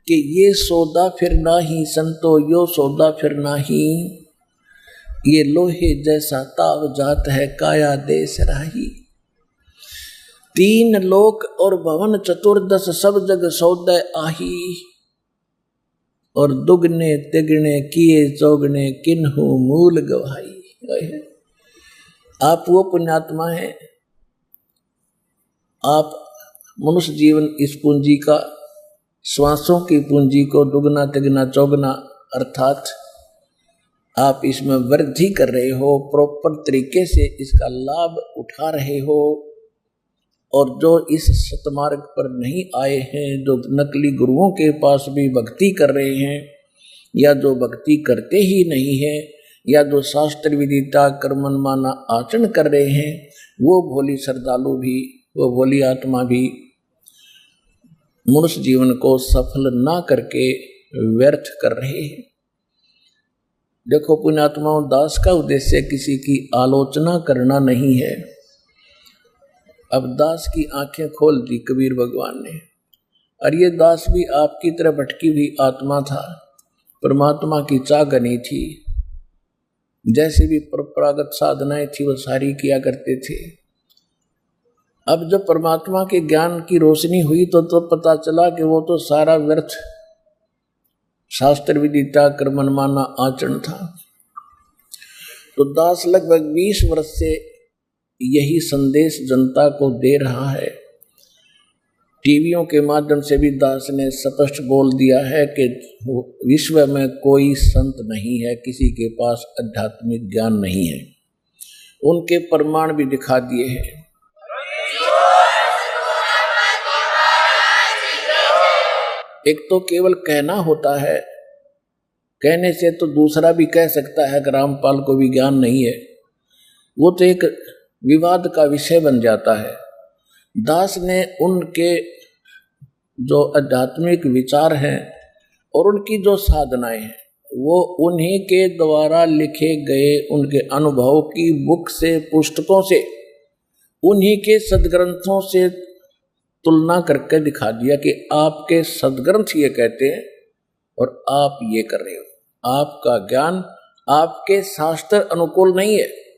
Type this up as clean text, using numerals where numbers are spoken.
कि ये सौदा फिर नाही संतो यो सौदा फिर नाही, ये लोहे जैसा ताव जात है काया देश राही। तीन लोक और भवन चतुर्दश सब जग सौदे आही, और दुगने तिगने किए चौगने किन्हु मूल गवाही। आप वो पुण्यात्मा हैं, आप मनुष्य जीवन इस पूंजी का, श्वासों की पूंजी को दुगना तिगना चौगना अर्थात आप इसमें वृद्धि कर रहे हो, प्रॉपर तरीके से इसका लाभ उठा रहे हो। और जो इस सतमार्ग पर नहीं आए हैं, जो नकली गुरुओं के पास भी भक्ति कर रहे हैं, या जो भक्ति करते ही नहीं है, या जो शास्त्र विदिता कर्मन माना आचरण कर रहे हैं, वो भोली श्रद्धालु भी, वो भोली आत्मा भी मनुष्य जीवन को सफल ना करके व्यर्थ कर रहे हैं। देखो पुण्यात्माओं, दास का उद्देश्य किसी की आलोचना करना नहीं है। अब दास की आंखें खोल दी कबीर भगवान ने, और ये दास भी आपकी तरह भटकी हुई आत्मा था, परमात्मा की चाहनी थी, जैसे भी परंपरागत साधनाएं थी वो सारी किया करते थे। अब जब परमात्मा के ज्ञान की रोशनी हुई तो पता चला कि वो तो सारा व्यर्थ शास्त्र विदिता कर्मन माना आचरण था। तो दास लगभग 20 वर्ष से यही संदेश जनता को दे रहा है। टीवियों के माध्यम से भी दास ने स्पष्ट बोल दिया है कि विश्व में कोई संत नहीं है, किसी के पास आध्यात्मिक ज्ञान नहीं है। उनके प्रमाण भी दिखा दिए हैं। एक तो केवल कहना होता है, कहने से तो दूसरा भी कह सकता है कि रामपाल को भी ज्ञान नहीं है, वो तो एक विवाद का विषय बन जाता है। दास ने उनके जो आध्यात्मिक विचार हैं और उनकी जो साधनाएं हैं, वो उन्हीं के द्वारा लिखे गए उनके अनुभव की बुक से, पुस्तकों से, उन्हीं के सदग्रंथों से तुलना करके दिखा दिया कि आपके सदग्रंथ ये कहते हैं और आप ये कर रहे हो। आपका ज्ञान आपके शास्त्र अनुकूल नहीं है।